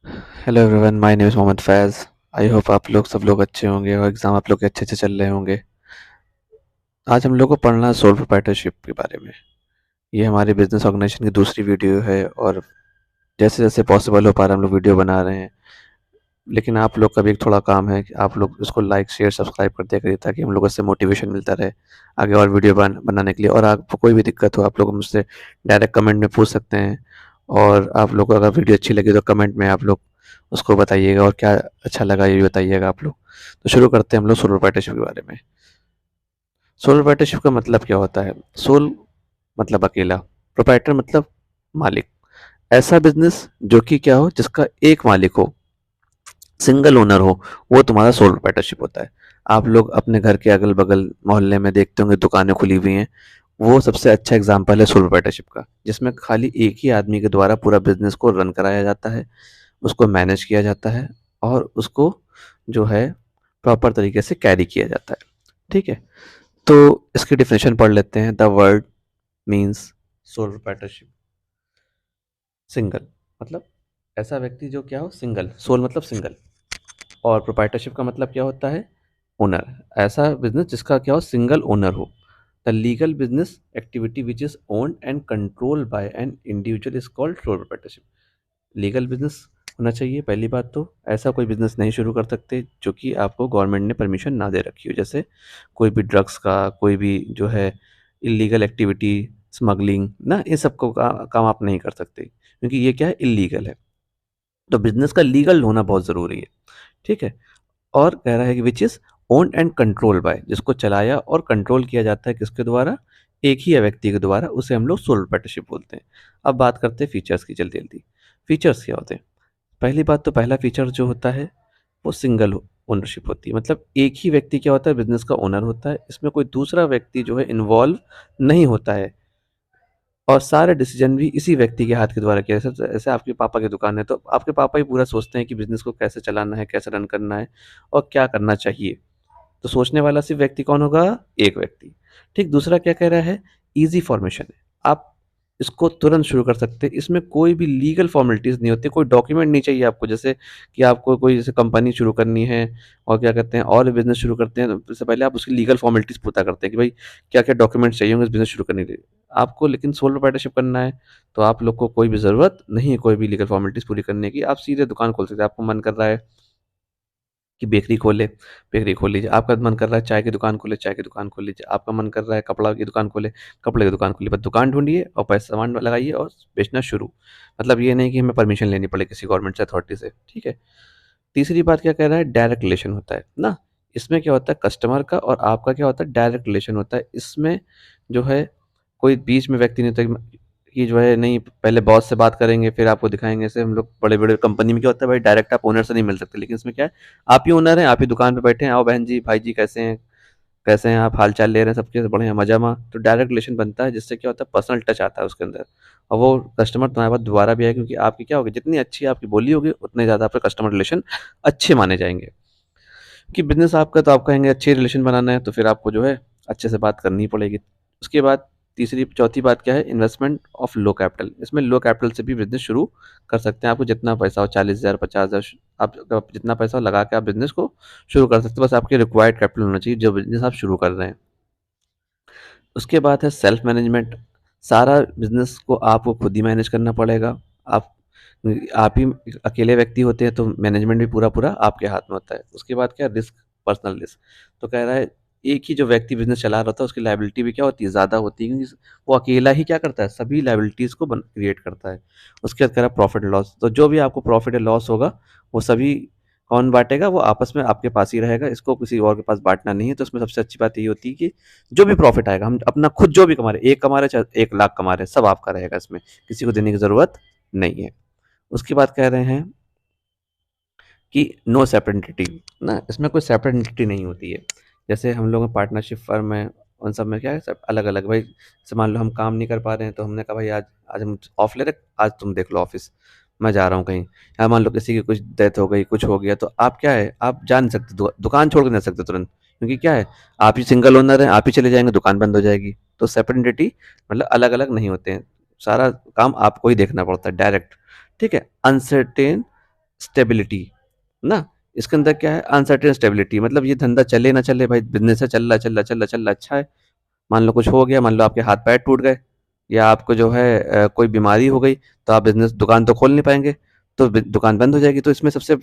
Hello everyone, my name is Mohammad Faiz. I hope आप लोग सब लोग अच्छे होंगे और एग्ज़ाम आप लोग के अच्छे से चल रहे होंगे। आज हम लोग को पढ़ना है सोल प्रोप्राइटरशिप के बारे में। ये हमारे बिजनेस ऑर्गेनाइजेशन की दूसरी वीडियो है और जैसे जैसे पॉसिबल हो पा रहा है हम लोग वीडियो बना रहे हैं। लेकिन आप लोग का भी एक थोड़ा काम है कि आप लोग उसको लाइक शेयर सब्सक्राइब कर दिया करिए ताकि हम लोगों से मोटिवेशन मिलता रहे आगे और वीडियो बनाने के लिए। और आपको कोई भी दिक्कत हो आप लोग मुझसे डायरेक्ट कमेंट में पूछ सकते हैं। और आप लोग को अगर वीडियो अच्छी लगी तो कमेंट में आप लोग उसको बताइएगा और क्या अच्छा लगा ये भी बताइएगा आप लोग। तो शुरू करते हैं हम लोग सोल प्रोप्राइटरशिप के बारे में। सोल प्रोप्राइटरशिप का मतलब क्या होता है? सोल मतलब अकेला, प्रोप्राइटर मतलब मालिक। ऐसा बिजनेस जो कि क्या हो, जिसका एक मालिक हो, सिंगल ओनर हो, वो तुम्हारा सोल प्रोप्राइटरशिप होता है। आप लोग अपने घर के अगल बगल मोहल्ले में देखते होंगे दुकानें खुली हुई हैं, वो सबसे अच्छा एग्जाम्पल है सोल प्रोप्राइटरशिप का, जिसमें खाली एक ही आदमी के द्वारा पूरा बिजनेस को रन कराया जाता है, उसको मैनेज किया जाता है और उसको जो है प्रॉपर तरीके से कैरी किया जाता है। ठीक है, तो इसकी डिफिनेशन पढ़ लेते हैं। The word means sole proprietorship. Single मतलब ऐसा व्यक्ति जो क्या हो, सिंगल। सोल मतलब सिंगल और प्रोप्राइटरशिप का मतलब क्या होता है? ओनर। ऐसा बिजनेस जिसका क्या हो, सिंगल ओनर हो। The legal business activity which is owned and control by an individual is called sole proprietorship. Legal business होना चाहिए पहली बात। तो ऐसा कोई बिजनेस नहीं शुरू कर सकते जो कि आपको गवर्नमेंट ने परमिशन ना दे रखी हो, जैसे कोई भी ड्रग्स का, कोई भी जो है इलीगल एक्टिविटी, स्मगलिंग ना, इन सब को काम आप नहीं कर सकते क्योंकि ये क्या है, इलीगल है। तो बिजनेस का लीगल होना बहुत ज़रूरी है। ठीक है, और कह रहा है कि which is owned and control by, जिसको चलाया और कंट्रोल किया जाता है किसके द्वारा? एक ही व्यक्ति के द्वारा, उसे हम लोग सोल प्रोप्राइटरशिप बोलते हैं। अब बात करते हैं फीचर्स की जल्दी जल्दी। फीचर्स क्या होते हैं? पहली बात तो पहला फीचर जो होता है वो सिंगल ओनरशिप होती है। मतलब एक ही व्यक्ति क्या होता है, बिजनेस का ओनर होता है, इसमें कोई दूसरा व्यक्ति जो है इन्वॉल्व नहीं होता है और सारे डिसीजन भी इसी व्यक्ति के हाथ के द्वारा किया। जैसे जैसे आपके पापा की दुकान है तो आपके पापा ही पूरा सोचते हैं कि बिजनेस को कैसे चलाना है, कैसे रन करना है और क्या करना चाहिए। तो सोचने वाला सिर्फ व्यक्ति कौन होगा? एक व्यक्ति। ठीक, दूसरा क्या कह रहा है? ईजी फॉर्मेशन है। आप इसको तुरंत शुरू कर सकते हैं, इसमें कोई भी लीगल फॉर्मेलिटीज़ नहीं होती, कोई डॉक्यूमेंट नहीं चाहिए आपको। जैसे कि आपको कोई जैसे कंपनी शुरू करनी है और क्या कहते हैं, और बिज़नेस शुरू करते हैं तो उससे पहले आप उसकी लीगल फॉर्मेलिटीज़ पूरा करते हैं कि भाई क्या-क्या डॉक्यूमेंट्स चाहिए होंगे इस बिज़नेस शुरू करने के लिए। आपको लेकिन सोल प्रोप्राइटरशिप करना है तो आप लोग को कोई भी ज़रूरत नहीं है कोई भी लीगल फॉर्मेलिटीज़ पूरी करने की। आप सीधे दुकान खोल सकते हैं। आपको मन कर रहा है कि बेकरी खोले, बेकरी खोल लीजिए। आपका मन कर रहा है चाय की दुकान खोले, चाय की दुकान खोल लीजिए। आपका मन कर रहा है कपड़ा की दुकान खोले, कपड़े की दुकान खोलिए। बस दुकान ढूँढिए और पैसा सामान लगाइए और बेचना शुरू। मतलब ये नहीं कि हमें परमिशन लेनी पड़े किसी गवर्नमेंट से, अथॉरिटी से, ठीक है? तीसरी बात क्या कह रहा है? डायरेक्ट रिलेशन होता है ना? इसमें क्या होता है, कस्टमर का और आपका क्या होता है, डायरेक्ट रिलेशन होता है। इसमें जो है कोई बीच में व्यक्ति नहीं होता कि जो है नहीं पहले बॉस से बात करेंगे फिर आपको दिखाएँगे। जैसे हम लोग बड़े-बड़े कंपनी में क्या होता है भाई, डायरेक्ट आप ओनर से नहीं मिल सकते, लेकिन इसमें क्या है, आप ही ओनर हैं, आप ही दुकान पे बैठे हैं, आओ बहन जी, भाई जी कैसे हैं? कैसे हैं आप? हाल-चाल ले रहे हैं सबके? बढ़िया मज़ा-म। तो डायरेक्ट रिलेशन बनता है जिससे क्या होता है, पर्सनल टच आता है उसके अंदर और वो कस्टमर तुम्हारे पास दोबारा भी आएगा क्योंकि आपकी क्या होगी, जितनी अच्छी आपकी बोली होगी उतने ज़्यादा आपके कस्टमर रिलेशन अच्छे माने जाएँगे। कि बिज़नेस आपका तो आप कहेंगे अच्छे रिलेशन बनाना है तो फिर आपको जो है अच्छे से बात करनी ही पड़ेगी। उसके बाद तीसरी चौथी बात क्या है, इन्वेस्टमेंट ऑफ लो कैपिटल। इसमें लो कैपिटल से भी बिज़नेस शुरू कर सकते हैं। आपको जितना पैसा हो 40,000 50,000 आप जितना पैसा हो लगा के आप बिज़नेस को शुरू कर सकते हो। बस आपके रिक्वायर्ड कैपिटल होना चाहिए जो बिज़नेस आप शुरू कर रहे हैं। उसके बाद है सेल्फ मैनेजमेंट। सारा बिज़नेस को आपको खुद ही मैनेज करना पड़ेगा। आप आप ही अकेले व्यक्ति होते हैं तो मैनेजमेंट भी पूरा-पूरा आपके हाथ में होता है। उसके बाद क्या है, रिस्क, पर्सनल रिस्क। तो कह रहा है एक ही जो व्यक्ति बिज़नेस चला रहा होता है उसकी लायबिलिटी भी क्या होती है, ज़्यादा होती है क्योंकि वो अकेला ही क्या करता है, सभी लायबिलिटीज़ को क्रिएट करता है। उसके बाद कह रहा है प्रॉफ़िट लॉस। तो जो भी आपको प्रॉफ़िट या लॉस होगा वो सभी कौन बाँटेगा? वो आपस में आपके पास ही रहेगा। इसको किसी और के पास बाँटना नहीं है। तो उसमें सबसे अच्छी बात ये होती है कि जो भी प्रॉफ़िट आएगा हम अपना खुद जो भी कमा रहे हैं, 1 कमा रहे हैं चाहे 1 लाख कमा रहे हैं, सब आपका रहेगा इसमें, किसी को देने की ज़रूरत नहीं है। उसके बाद कह रहे हैं कि नो सेपरेट एंटिटी ना, इसमें कोई सेपरेट एंटिटी नहीं होती है। जैसे हम लोग में पार्टनरशिप फर्म है, उन सब में क्या है, सब अलग-अलग भाई। जैसे मान लो हम काम नहीं कर पा रहे हैं तो हमने कहा भाई आज आज हम ऑफ ले रहे, आज तुम देख लो ऑफ़िस, मैं जा रहा हूँ कहीं। या मान लो किसी की कुछ डेथ हो गई, कुछ हो गया तो आप क्या है, आप जा नहीं सकते, दुकान छोड़ के नहीं जा सकते तुरंत, क्योंकि क्या है, आप ही सिंगल ओनर हैं, आप ही चले जाएँगे, दुकान बंद हो जाएगी। तो सेपरेट एंटिटी मतलब अलग-अलग नहीं होते हैं, सारा काम आपको ही देखना पड़ता है डायरेक्ट, ठीक है? अनसर्टेन स्टेबिलिटी ना। इसके अंदर क्या है, अनसर्टेन स्टेबिलिटी, मतलब ये धंधा चले ना चले भाई, बिजनेस है, चल रहा चल रहा चल रहा चल रहा, अच्छा है। मान लो कुछ हो गया, मान लो आपके हाथ पैर टूट गए, या आपको जो है कोई बीमारी हो गई, तो आप बिजनेस दुकान तो खोल नहीं पाएंगे, तो दुकान बंद हो जाएगी। तो इसमें सबसे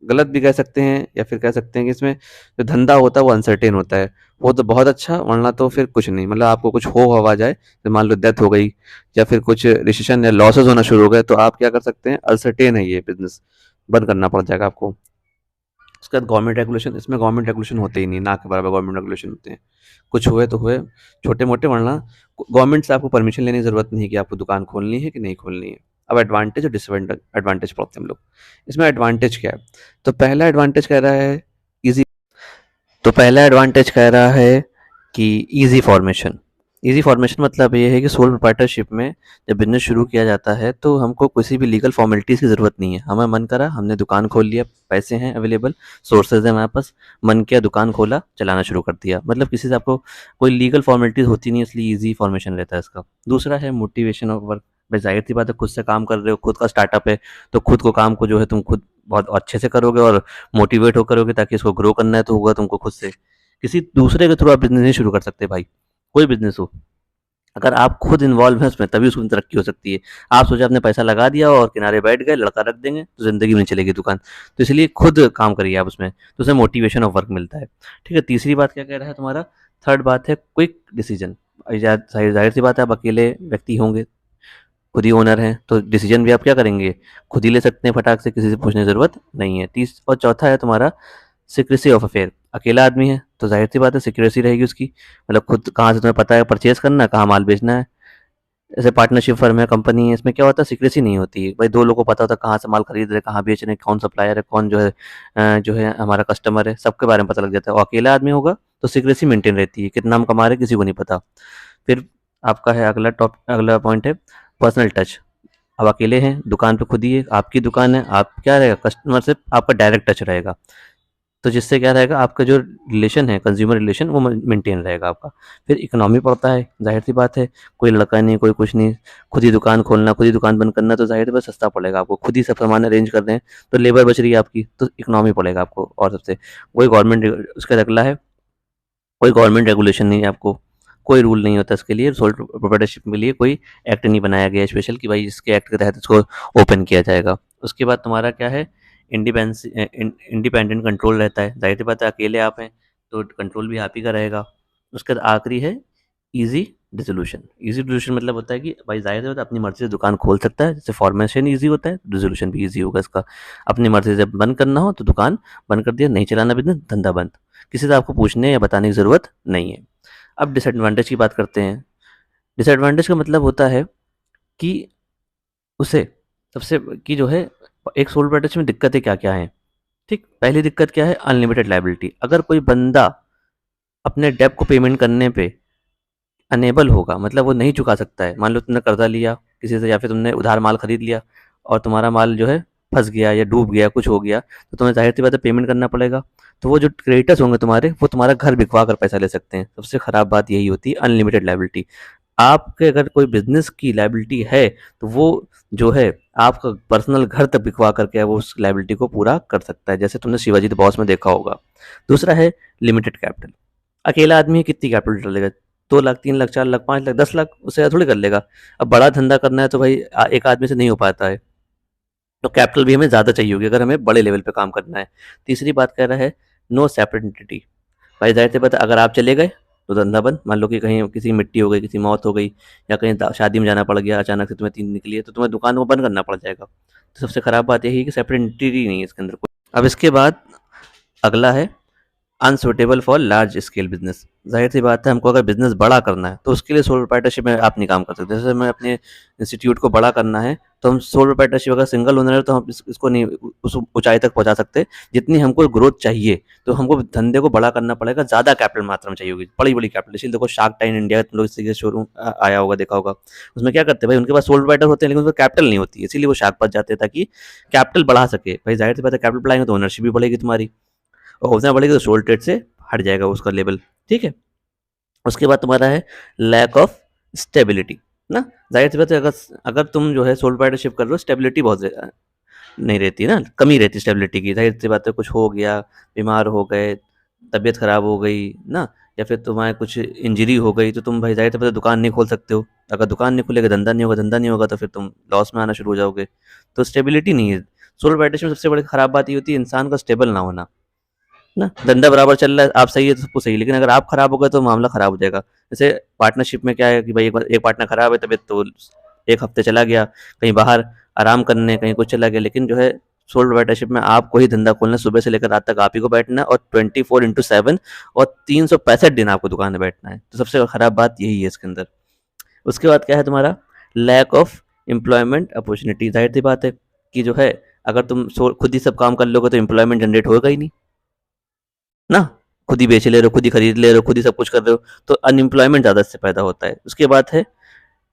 गलत भी कह सकते हैं, या फिर कह सकते हैं कि इसमें जो धंधा होता है वो अनसर्टेन होता है। वो तो बहुत अच्छा, वरना तो फिर कुछ नहीं, मतलब आपको कुछ हो हवा जाए, तो मान लो डेथ हो गई, या फिर कुछ रिसेशन या लॉसेस होना शुरू हो गए, तो आप क्या कर सकते हैं, अनसर्टेन है ये बिजनेस, बंद करना पड़ जाएगा आपको। उसके बाद गवर्नमेंट रेगुलेशन, इसमें गवर्नमेंट रेगुलेशन होते ही नहीं, ना के बराबर गवर्नमेंट रेगुलेशन होते हैं। कुछ हुए तो हुए, छोटे मोटे, वरना गवर्नमेंट से आपको परमिशन लेने की ज़रूरत नहीं है कि आपको दुकान खोलनी है कि नहीं खोलनी है। अब एडवांटेज और डिसएडवांटेज एडवांटेज पढ़ते हैं हम लोग। इसमें एडवांटेज क्या है, तो पहला एडवांटेज कह रहा है ईजी, तो पहला एडवांटेज कह रहा है कि ईजी फॉर्मेशन। ईजी फॉर्मेशन मतलब ये है कि सोल प्रोप्राइटरशिप में जब बिजनेस शुरू किया जाता है, तो हमको किसी भी लीगल फॉर्मेलिटीज़ की ज़रूरत नहीं है। हमें मन करा, हमने दुकान खोल लिया, पैसे हैं अवेलेबल, सोर्सेज हैं हमारे पास, मन किया दुकान खोला, चलाना शुरू कर दिया। मतलब किसी से आपको कोई लीगल फॉर्मेलिटीज़ होती नहीं है, इसलिए ईजी फॉर्मेशन रहता है इसका। दूसरा है मोटिवेशन ऑफ वर्क। भाई जाहिर सी बात है, खुद से काम कर रहे हो, खुद का स्टार्टअप है, तो खुद को काम को जो है तुम खुद बहुत अच्छे से करोगे और मोटिवेट होकर करोगे, ताकि इसको ग्रो करना है तो होगा तुमको खुद से। किसी दूसरे के थ्रू आप बिजनेस नहीं शुरू कर सकते भाई, कोई बिजनेस हो। अगर आप खुद इन्वॉल्व हैं उसमें, तभी उसमें तरक्की हो सकती है। आप सोचे आपने पैसा लगा दिया और किनारे बैठ गए, लड़का रख देंगे, तो ज़िंदगी में नहीं चलेगी दुकान। तो इसलिए खुद काम करिए आप उसमें, तो उसमें मोटिवेशन ऑफ वर्क मिलता है। ठीक है, तीसरी बात क्या कह रहा है तुम्हारा, थर्ड बात है क्विक डिसीजन। ज़ाहिर सी बात है, आप अकेले व्यक्ति होंगे, खुद ही ओनर हैं, तो डिसीजन भी आप क्या करेंगे, खुद ही ले सकते हैं फटाक से, किसी से पूछने की ज़रूरत नहीं है। तीस और चौथा है तुम्हारा सिक्रेसी ऑफ अफेयर। अकेला आदमी है तो जाहिर सी बात है सिक्रेसी रहेगी उसकी, मतलब खुद कहाँ से तुम्हें पता है परचेज करना है, कहाँ माल बेचना है। जैसे पार्टनरशिप फर्म है, कंपनी है, इसमें क्या होता है, सिक्रेसी नहीं होती है भाई, दो लोगों को पता होता है कहाँ से माल खरीद रहे, कहाँ बेच रहे हैं, कौन सप्लायर है, कौन जो है जो है हमारा कस्टमर है, सबके बारे में पता लग जाता है। और अकेला आदमी होगा तो सिक्रेसी मेंटेन रहती है, कितना हम कमा रहे हैं किसी को नहीं पता। फिर आपका है अगला पॉइंट है पर्सनल टच। अब अकेले हैं, दुकान पे खुद ही है, आपकी दुकान है, आप क्या रहेगा, कस्टमर से आपका डायरेक्ट टच रहेगा, तो जिससे क्या रहेगा, आपका जो रिलेशन है, कंज्यूमर रिलेशन, वो मेंटेन रहेगा आपका। फिर इकोनॉमी पड़ता है, जाहिर सी बात है, कोई लड़का नहीं, कोई कुछ नहीं, खुद ही दुकान खोलना, खुद ही दुकान बंद करना, तो जाहिर है बस सस्ता पड़ेगा आपको, खुद ही सब सामान अरेंज कर रहे हैं, तो लेबर बच रही है आपकी, तो इकोनॉमी पड़ेगा आपको। और सबसे कोई गवर्नमेंट उसका अगला है, कोई गवर्नमेंट रेगुलेशन नहीं है आपको, कोई रूल नहीं होता इसके लिए, सोल प्रोप्राइटरशिप के लिए कोई एक्ट नहीं बनाया गया स्पेशल कि भाई इसके एक्ट के तहत इसको ओपन किया जाएगा। उसके बाद तुम्हारा क्या है, इंडिपेंडेंट कंट्रोल रहता है, जाहिर सी बात है अकेले आप हैं तो कंट्रोल भी आप ही का रहेगा। उसके बाद आखिरी है ईजी डिसोल्यूशन। ईजी डिसोल्यूशन मतलब होता है कि भाई जाहिर सी बात है अपनी मर्जी से दुकान खोल सकता है, जैसे फॉर्मेशन ईजी होता है, डिसोल्यूशन भी ईजी होगा इसका। अपनी मर्जी से बंद करना हो तो दुकान बंद कर दिया, नहीं चलाना बिजनेस, धंधा बंद, किसी से आपको पूछने या बताने की ज़रूरत नहीं है। अब डिसएडवांटेज की बात करते हैं। डिसएडवांटेज का मतलब होता है कि उसे सबसे कि जो है, एक सोल प्रोप्राइटरशिप में दिक्कतें क्या-क्या हैं। ठीक, पहली दिक्कत क्या है, अनलिमिटेड लायबिलिटी। अगर कोई बंदा अपने डेब्ट को पेमेंट करने पे अनेबल होगा, मतलब वो नहीं चुका सकता है, मान लो तुमने कर्जा लिया किसी से, या फिर तुमने उधार माल खरीद लिया और तुम्हारा माल जो है फंस गया या डूब गया, कुछ हो गया, तो तुम्हें जाहिर सी बात है पेमेंट करना पड़ेगा। तो वो जो क्रेडिटर्स होंगे तुम्हारे, वो तुम्हारा घर बिकवा कर पैसा ले सकते हैं। सबसे खराब बात यही होती है, अनलिमिटेड लायबिलिटी। आपके अगर कोई बिजनेस की लायबिलिटी है, तो वो जो है आपका पर्सनल घर तक बिकवा करके वो उस लायबिलिटी को पूरा कर सकता है, जैसे तुमने शिवाजी द बॉस में देखा होगा। दूसरा है लिमिटेड कैपिटल। अकेला आदमी है, कितनी कैपिटल डालेगा, 2 लाख, 3 लाख, 4 लाख, 5 लाख, 10 लाख, उससे ज़्यादा थोड़ी कर लेगा। अब बड़ा धंधा करना है तो भाई एक आदमी से नहीं हो पाता है, तो कैपिटल भी हमें ज़्यादा चाहिए होगी अगर हमें बड़े लेवल पे काम करना है। तीसरी बात कह रहा है नो सेपरेट एंटिटी। भाई जाहिर सी बात है, अगर आप चले गए तो धंधा बंद। मान लो कि कहीं किसी की मिट्टी हो गई, किसी की मौत हो गई, या कहीं शादी में जाना पड़ गया, अचानक से तुम्हें 3 निकली है, तो तुम्हें दुकान को बंद करना पड़ जाएगा। तो सबसे खराब बात यही है कि सेपरेट एंटिटी नहीं है इसके अंदर कोई। अब इसके बाद अगला है unsuitable for large scale business. जाहिर सी बात है, हमको अगर बिजनेस बड़ा करना है तो उसके लिए सोल प्रोप्राइटरशिप में आप नहीं काम कर सकते। जैसे हमें अपने इंस्टीट्यूट को बड़ा करना है, तो हम सोल प्रोप्राइटरशिप अगर सिंगल ओनर है तो हम इसको नहीं उस ऊंचाई तक पहुंचा सकते जितनी हमको ग्रोथ चाहिए। तो हमको धंधे को बड़ा करना पड़ेगा, ज़्यादा कैपिटल मात्रा में चाहिए होगी, बड़ी बड़ी कैपिटल। इसलिए देखो शार्क टाइम इंडिया, तुम लोग इसके शोरूम आया होगा, देखा होगा, उसमें क्या करते हैं भाई, उनके पास सोल प्रोप्राइटर होते हैं लेकिन उसमें कैपिटल नहीं होती है, इसीलिए वो शार्क पास जाते हैं ताकि कैपिटल बढ़ा सके। भाई जाहिर सी बात है, कैपिटल बढ़ाएंगे तो ओनरशिप भी बढ़ेगी तुम्हारी, और उतना बढ़ेगी तो सोल ट्रेड से हट जाएगा उसका लेवल। ठीक है, उसके बाद तुम्हारा है लैक ऑफ स्टेबिलिटी ना। जाहिर सी बात है, अगर अगर तुम जो है सोल प्रोप्राइटरशिप कर रहे हो, स्टेबिलिटी बहुत नहीं रहती ना, कमी रहती स्टेबिलिटी की। ज़ाहिर-सी बात है कुछ हो गया, बीमार हो गए, तबीयत ख़राब हो गई ना, या फिर तुम्हारे कुछ इंजरी हो गई तो तुम भाई ज़ाहिर-सी बात है दुकान नहीं खोल सकते हो। अगर दुकान नहीं खुलेगा, धंधा नहीं होगा तो फिर तुम लॉस में आना शुरू हो जाओगे। तो स्टेबिलिटी नहीं है। सोल पार्टनरशिप में सबसे बड़ी ख़राब बात ये होती है इंसान का स्टेबल ना होना। ना धंधा बराबर चल रहा है, आप सही है तो सब कुछ सही है, लेकिन अगर आप खराब हो गए तो मामला खराब हो जाएगा। जैसे पार्टनरशिप में क्या है कि भाई एक पार्टनर खराब है, तबीयत तो एक हफ्ते चला गया कहीं बाहर आराम करने, कहीं कुछ चला गया, लेकिन जो है सोल पार्टनरशिप में आपको ही धंधा खोलना, सुबह से लेकर रात तक आप ही को बैठना है और 24/7 और 365 दिन आपको दुकान में बैठना है। तो सबसे खराब बात यही है इसके अंदर। उसके बाद क्या है तुम्हारा लैक ऑफ एम्प्लॉयमेंट अपॉर्चुनिटी। जाहिर सी बात है कि जो है अगर तुम खुद ही सब काम कर लोगे तो एम्प्लॉयमेंट जनरेट होगा ही नहीं ना। खुद ही बेच ले रहे हो, खुद ही खरीद ले रहे हो, खुद ही सब कुछ कर रहे हो, तो अनएम्प्लॉयमेंट ज़्यादा इससे पैदा होता है। उसके बाद है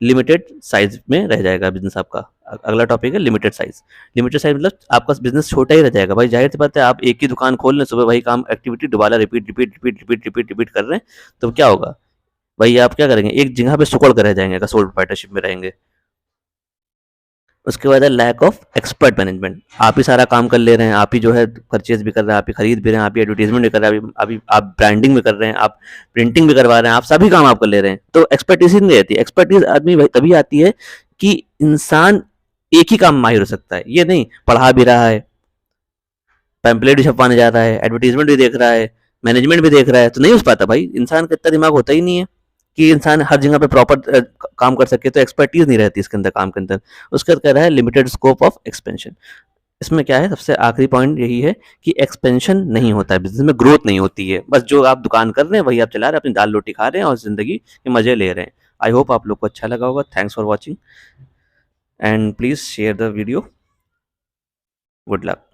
लिमिटेड साइज में रह जाएगा बिजनेस आपका। अगला टॉपिक है लिमिटेड साइज। लिमिटेड साइज मतलब आपका बिजनेस छोटा ही रह जाएगा। भाई जाहिर सी बात है आप एक ही दुकान खोल रहे, सुबह वही काम एक्टिविटी दोबारा repeat repeat repeat repeat repeat repeat कर रहे हैं, तो क्या होगा भाई, आप क्या करेंगे, एक जगह पे सुकड़ कर रह जाएंगे अगर सोल पार्टनरशिप में रहेंगे। उसके बाद है लैक ऑफ एक्सपर्ट मैनेजमेंट। आप ही सारा काम कर ले रहे हैं, आप ही जो है परचेज भी कर रहे हैं, आप ही खरीद भी रहे हैं, आप ही एडवर्टीजमेंट भी कर रहे हैं, अभी आप ब्रांडिंग भी कर रहे हैं, आप प्रिंटिंग भी करवा रहे हैं, आप सभी काम आप कर ले रहे हैं, तो एक्सपर्टीज नहीं रहती। एक्सपर्टीज आदमी तभी आती है कि इंसान एक ही काम माहिर हो सकता है, ये नहीं पढ़ा भी रहा है, पैम्पलेट भी छपवाने जा रहा है, एडवर्टीजमेंट भी देख रहा है, मैनेजमेंट भी देख रहा है, तो नहीं हो पाता भाई। इंसान का इतना दिमाग होता ही नहीं है कि इंसान हर जगह पे प्रॉपर काम कर सके, तो एक्सपर्टीज नहीं रहती इसके अंदर काम के अंदर। उसके बाद कह रहा है लिमिटेड स्कोप ऑफ एक्सपेंशन। इसमें क्या है सबसे आखिरी पॉइंट यही है कि एक्सपेंशन नहीं होता है बिजनेस में, ग्रोथ नहीं होती है। बस जो आप दुकान कर रहे हैं वही आप चला रहे हैं, अपनी दाल रोटी खा रहे हैं और जिंदगी के मजे ले रहे हैं। आई होप आप लोग को अच्छा लगा होगा। Thanks for watching and please share the video. Good luck.